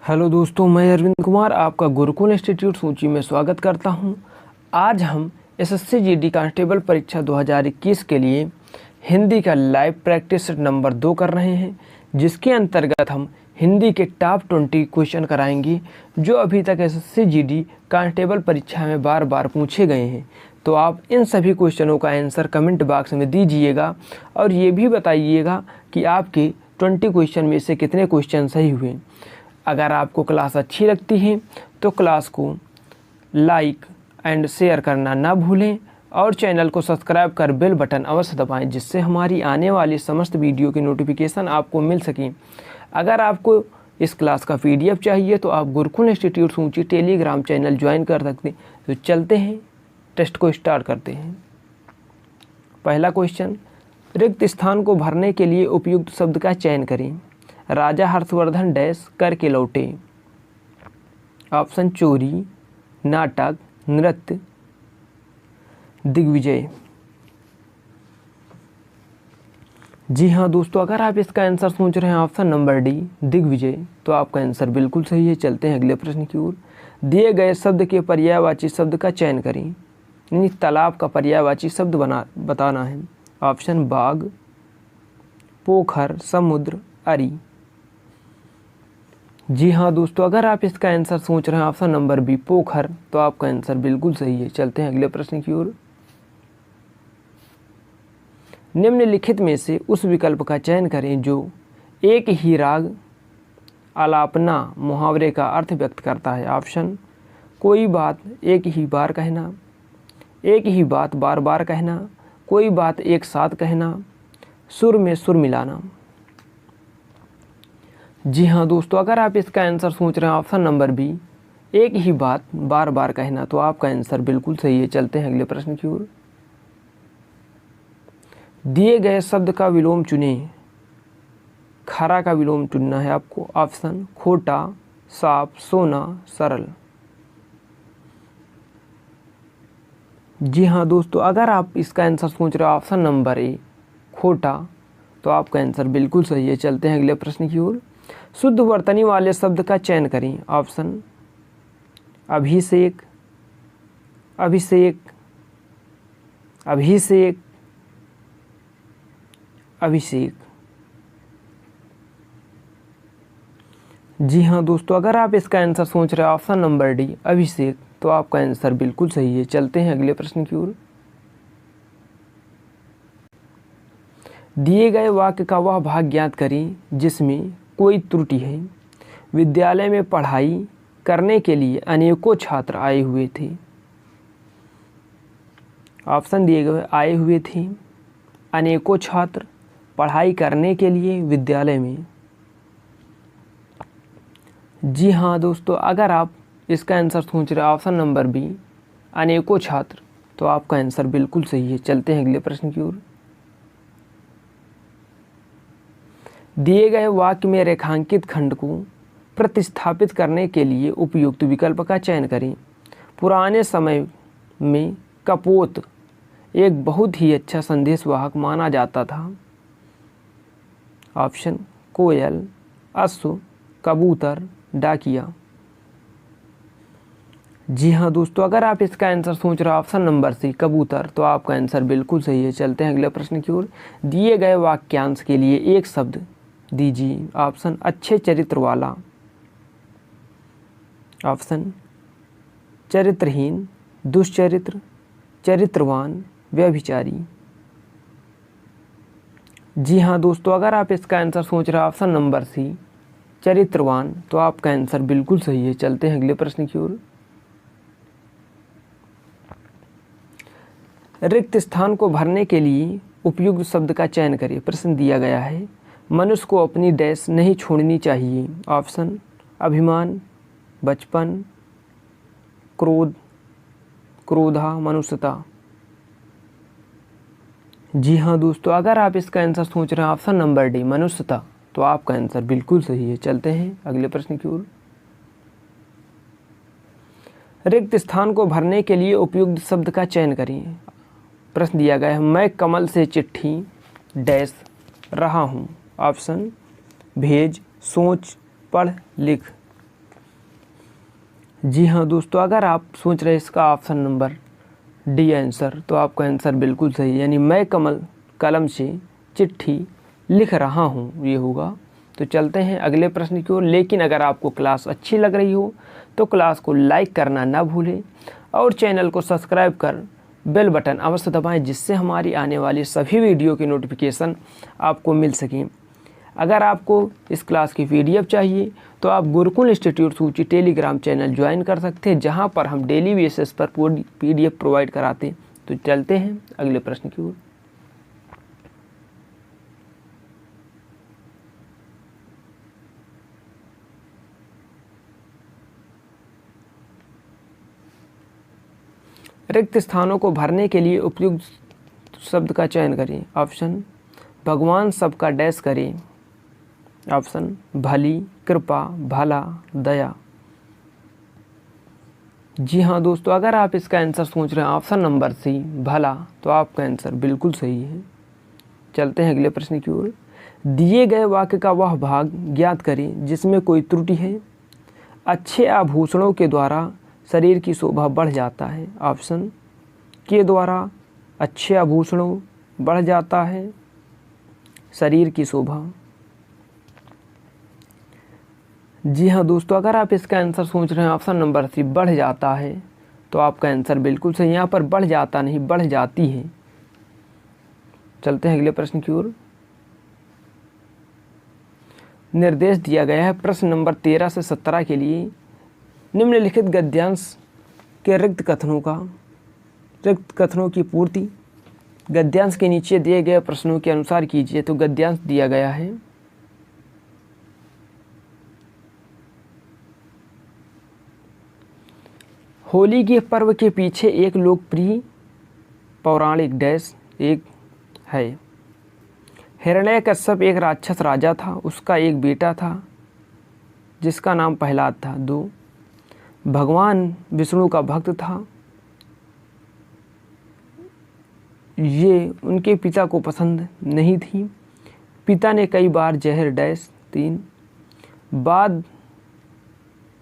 Hello दोस्तों, मैं अरविंद कुमार आपका गुरुकुल इंस्टीट्यूट सूची में स्वागत करता हूं। आज हम एसएससी जीडी कांस्टेबल परीक्षा 2021 के लिए हिंदी का लाइव प्रैक्टिस नंबर 2 कर रहे हैं, जिसके अंतर्गत हम हिंदी के टॉप 20 क्वेश्चन कराएंगे जो अभी तक एसएससी जीडी कांस्टेबल परीक्षा में बार बार पूछे गए हैं। तो आप इन सभी क्वेश्चनों का आंसर कमेंट बॉक्स में दीजिएगा और ये भी बताइएगा कि आपके 20 क्वेश्चन में से कितने क्वेश्चन सही हुए। अगर आपको क्लास अच्छी लगती है तो क्लास को लाइक एंड शेयर करना ना भूलें और चैनल को सब्सक्राइब कर बेल बटन अवश्य दबाएं, जिससे हमारी आने वाली समस्त वीडियो की नोटिफिकेशन आपको मिल सके। अगर आपको इस क्लास का पीडीएफ चाहिए तो आप गुरुकुल इंस्टीट्यूट सूची टेलीग्राम चैनल ज्वाइन कर सकते हैं। तो चलते हैं, टेस्ट को स्टार्ट करते हैं। पहला क्वेश्चन, रिक्त स्थान को भरने के लिए उपयुक्त शब्द का चयन करें। राजा हर्षवर्धन डैश करके लौटे। ऑप्शन चोरी, नाटक, नृत्य, दिग्विजय। जी हाँ दोस्तों, अगर आप इसका आंसर सोच रहे हैं ऑप्शन नंबर डी दिग्विजय, तो आपका आंसर बिल्कुल सही है। चलते हैं अगले प्रश्न की ओर। दिए गए शब्द के पर्यायवाची शब्द का चयन करें। यानी तालाब का पर्यायवाची शब्द बताना है। ऑप्शन बाग, पोखर, समुद्र, अरी। जी हाँ दोस्तों, अगर आप इसका आंसर सोच रहे हैं ऑप्शन नंबर बी पोखर, तो आपका आंसर बिल्कुल सही है। चलते हैं अगले प्रश्न की ओर। निम्नलिखित में से उस विकल्प का चयन करें जो एक ही राग आलापना मुहावरे का अर्थ व्यक्त करता है। ऑप्शन कोई बात एक ही बार कहना, एक ही बात बार बार कहना, कोई बात एक साथ कहना, सुर में सुर मिलाना। जी हाँ दोस्तों, अगर आप इसका आंसर सोच रहे हैं ऑप्शन नंबर बी एक ही बात बार बार कहना, तो आपका आंसर बिल्कुल सही है। चलते हैं अगले प्रश्न की ओर। दिए गए शब्द का विलोम चुनें। खरा का विलोम चुनना है आपको। ऑप्शन खोटा, साफ, सोना, सरल। जी हाँ दोस्तों, अगर आप इसका आंसर सोच रहे हो ऑप्शन नंबर ए खोटा, तो आपका आंसर बिल्कुल सही है। चलते हैं अगले प्रश्न की ओर। शुद्ध वर्तनी वाले शब्द का चयन करें। ऑप्शन अभिषेक, अभिषेक, अभिषेक, अभिषेक। जी हाँ दोस्तों, अगर आप इसका आंसर सोच रहे हैं ऑप्शन नंबर डी अभिषेक, तो आपका आंसर बिल्कुल सही है। चलते हैं अगले प्रश्न की ओर। दिए गए वाक्य का वह भाग ज्ञात करें जिसमें कोई त्रुटि है। विद्यालय में पढ़ाई करने के लिए अनेकों छात्र आए हुए थे। ऑप्शन दिए गए आए हुए थे, अनेकों छात्र, पढ़ाई करने के लिए विद्यालय में। जी हाँ दोस्तों, अगर आप इसका आंसर सोच रहे हैं ऑप्शन नंबर बी अनेकों छात्र, तो आपका आंसर बिल्कुल सही है। चलते हैं अगले प्रश्न की ओर। दिए गए वाक्य में रेखांकित खंड को प्रतिस्थापित करने के लिए उपयुक्त विकल्प का चयन करें। पुराने समय में कपोत एक बहुत ही अच्छा संदेशवाहक माना जाता था। ऑप्शन कोयल, अश्व, कबूतर, डाकिया। जी हाँ दोस्तों, अगर आप इसका आंसर सोच रहे हो ऑप्शन नंबर सी कबूतर, तो आपका आंसर बिल्कुल सही है। चलते हैं अगले प्रश्न की ओर। दिए गए वाक्यांश के लिए एक शब्द दीजिए। ऑप्शन अच्छे चरित्र वाला, ऑप्शन चरित्रहीन, दुष्चरित्र, चरित्रवान, व्यभिचारी। जी हाँ दोस्तों, अगर आप इसका आंसर सोच रहे हैं ऑप्शन नंबर सी चरित्रवान, तो आपका आंसर बिल्कुल सही है। चलते हैं अगले प्रश्न की ओर। रिक्त स्थान को भरने के लिए उपयुक्त शब्द का चयन करें। प्रश्न दिया गया है, मनुष्य को अपनी डैश नहीं छोड़नी चाहिए। ऑप्शन अभिमान, बचपन, क्रोध, क्रोधा, मनुष्यता। जी हाँ दोस्तों, अगर आप इसका आंसर सोच रहे हैं ऑप्शन नंबर डी मनुष्यता, तो आपका आंसर बिल्कुल सही है। चलते हैं अगले प्रश्न की ओर। रिक्त स्थान को भरने के लिए उपयुक्त शब्द का चयन करें। प्रश्न दिया गया है, मैं कमल से चिट्ठी डैश रहा हूँ। ऑप्शन भेज, सोच, पढ़, लिख। जी हाँ दोस्तों, अगर आप सोच रहे हैं इसका ऑप्शन नंबर डी आंसर, तो आपका आंसर बिल्कुल सही है, यानी मैं कमल कलम से चिट्ठी लिख रहा हूँ, ये होगा। तो चलते हैं अगले प्रश्न की ओर। लेकिन अगर आपको क्लास अच्छी लग रही हो तो क्लास को लाइक करना ना भूलें और चैनल को सब्सक्राइब कर बेल बटन अवश्य दबाएं, जिससे हमारी आने वाली सभी वीडियो की नोटिफिकेशन आपको मिल सकें। अगर आपको इस क्लास की PDF चाहिए तो आप गुरुकुल इंस्टीट्यूट सूची टेलीग्राम चैनल ज्वाइन कर सकते हैं, जहां पर हम डेली बेसिस पर PDF प्रोवाइड कराते हैं। तो चलते हैं अगले प्रश्न की ओर। रिक्त स्थानों को भरने के लिए उपयुक्त शब्द का चयन करें। ऑप्शन भगवान सबका डैश करें। ऑप्शन भली, कृपा, भला, दया। जी हाँ दोस्तों, अगर आप इसका आंसर सोच रहे हैं ऑप्शन नंबर सी भला, तो आपका आंसर बिल्कुल सही है। चलते हैं अगले प्रश्न की ओर। दिए गए वाक्य का वह भाग ज्ञात करें जिसमें कोई त्रुटि है। अच्छे आभूषणों के द्वारा शरीर की शोभा बढ़ जाता है। ऑप्शन के द्वारा अच्छे आभूषणों बढ़ जाता है शरीर की शोभा। जी हाँ दोस्तों, अगर आप इसका आंसर सोच रहे हैं ऑप्शन नंबर सी बढ़ जाता है, तो आपका आंसर बिल्कुल सही। यहाँ पर बढ़ जाता नहीं, बढ़ जाती है। चलते हैं अगले प्रश्न की ओर। निर्देश दिया गया है प्रश्न नंबर 13 से 17 के लिए निम्नलिखित गद्यांश के रिक्त कथनों की पूर्ति गद्यांश के नीचे दिए गए प्रश्नों के अनुसार कीजिए। तो गद्यांश दिया गया है। होली के पर्व के पीछे एक लोकप्रिय पौराणिक डैश एक है। हिरण्यकश्यप एक राक्षस राजा था। उसका एक बेटा था जिसका नाम प्रहलाद था। 2, भगवान विष्णु का भक्त था। ये उनके पिता को पसंद नहीं थी। पिता ने कई बार जहर डैश। 3, बाद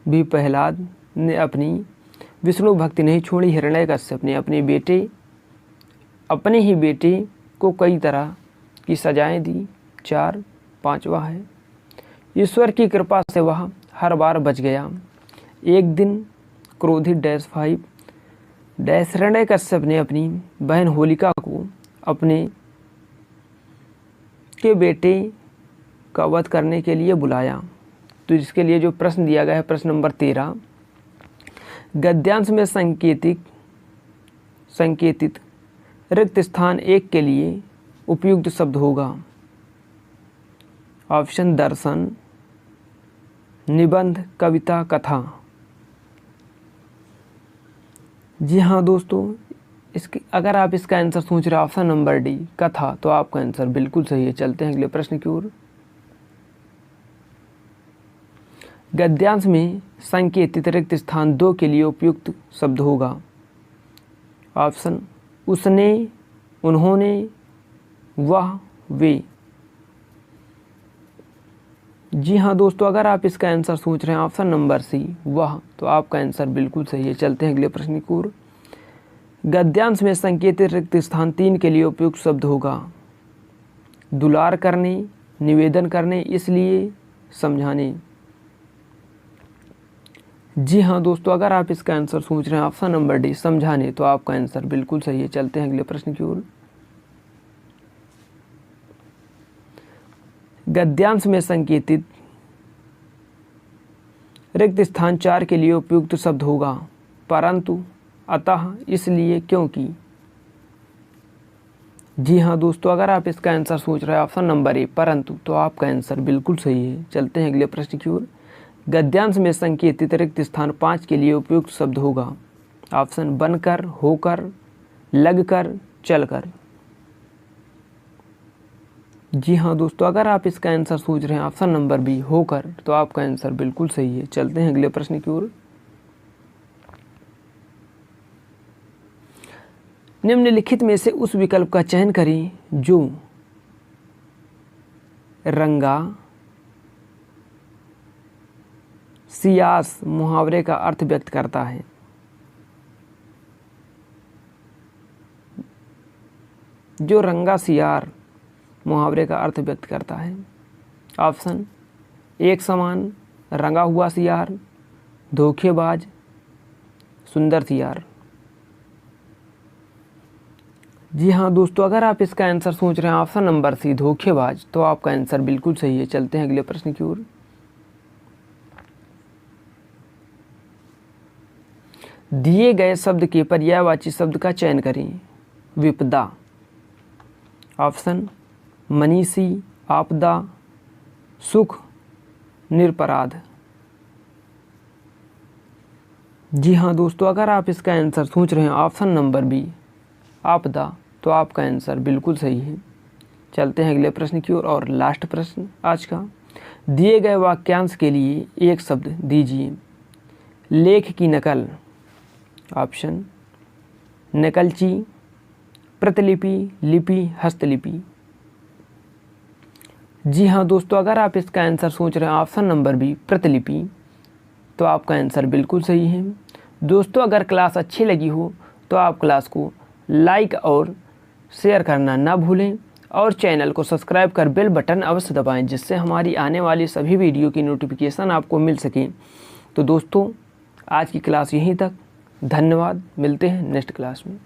भी प्रहलाद ने अपनी विष्णु भक्ति नहीं छोड़ी। हिरण्यकश्यप ने अपने ही बेटे को कई तरह की सजाएं दी। 4, 5वां है ईश्वर की कृपा से वह हर बार बच गया। एक दिन क्रोधित डैश 5 डैश हिरण्यकश्यप ने अपनी बहन होलिका को अपने के बेटे का वध करने के लिए बुलाया। तो इसके लिए जो प्रश्न दिया गया है प्रश्न नंबर 13, गद्यांश में संकेतित रिक्त स्थान 1 के लिए उपयुक्त शब्द होगा। ऑप्शन दर्शन, निबंध, कविता, कथा। जी हाँ दोस्तों, अगर आप इसका आंसर सोच रहे हैं ऑप्शन नंबर डी कथा, तो आपका आंसर बिल्कुल सही है। चलते हैं अगले प्रश्न की ओर। गद्यांश में संकेतित रिक्त स्थान 2 के लिए उपयुक्त शब्द होगा। ऑप्शन उसने, उन्होंने, वह, वे। जी हाँ दोस्तों, अगर आप इसका आंसर सोच रहे हैं ऑप्शन नंबर सी वह, तो आपका आंसर बिल्कुल सही है। चलते हैं अगले प्रश्न की ओर। गद्यांश में संकेतित रिक्त स्थान 3 के लिए उपयुक्त शब्द होगा। दुलार करने, निवेदन करने, इसलिए, समझाने। जी हाँ दोस्तों, अगर आप इसका आंसर सोच रहे हैं ऑप्शन नंबर डी समझाने, तो आपका आंसर बिल्कुल सही है। चलते हैं अगले प्रश्न की ओर। गद्यांश में संकेतित रिक्त स्थान 4 के लिए उपयुक्त शब्द होगा। परंतु, अतः, इसलिए, क्योंकि। जी हाँ दोस्तों, अगर आप इसका आंसर सोच रहे हैं ऑप्शन नंबर ए परंतु, तो आपका आंसर बिल्कुल सही है। चलते हैं अगले प्रश्न की ओर। गद्यांश में संकेतित रिक्त स्थान 5 के लिए उपयुक्त शब्द होगा। ऑप्शन बनकर, होकर, लगकर, चलकर। जी हाँ दोस्तों, अगर आप इसका आंसर सोच रहे हैं ऑप्शन नंबर बी होकर, तो आपका आंसर बिल्कुल सही है। चलते हैं अगले प्रश्न की ओर। निम्नलिखित में से उस विकल्प का चयन करें जो रंगा, सियास मुहावरे का अर्थ व्यक्त करता है? जो रंगा सियार मुहावरे का अर्थ व्यक्त करता है? ऑप्शन एक समान, रंगा हुआ सियार, धोखेबाज, सुंदर सियार। जी हाँ दोस्तों, अगर आप इसका आंसर सोच रहे हैं ऑप्शन नंबर सी धोखेबाज, तो आपका आंसर बिल्कुल सही है। चलते हैं अगले प्रश्न की ओर। दिए गए शब्द के पर्यायवाची शब्द का चयन करें। विपदा। ऑप्शन मनीषी, आपदा, सुख, निरपराध। जी हाँ दोस्तों, अगर आप इसका आंसर सोच रहे हैं ऑप्शन नंबर बी आपदा, तो आपका आंसर बिल्कुल सही है। चलते हैं अगले प्रश्न की ओर और लास्ट प्रश्न आज का। दिए गए वाक्यांश के लिए एक शब्द दीजिए। लेख की नकल। ऑप्शन नकलची, प्रतिलिपि, लिपि, हस्तलिपि। जी हाँ दोस्तों, अगर आप इसका आंसर सोच रहे हैं ऑप्शन नंबर बी प्रतिलिपि, तो आपका आंसर बिल्कुल सही है। दोस्तों, अगर क्लास अच्छी लगी हो तो आप क्लास को लाइक और शेयर करना ना भूलें और चैनल को सब्सक्राइब कर बेल बटन अवश्य दबाएं, जिससे हमारी आने वाली सभी वीडियो की नोटिफिकेशन आपको मिल सके। तो दोस्तों, आज की क्लास यहीं तक। धन्यवाद, मिलते हैं नेक्स्ट क्लास में।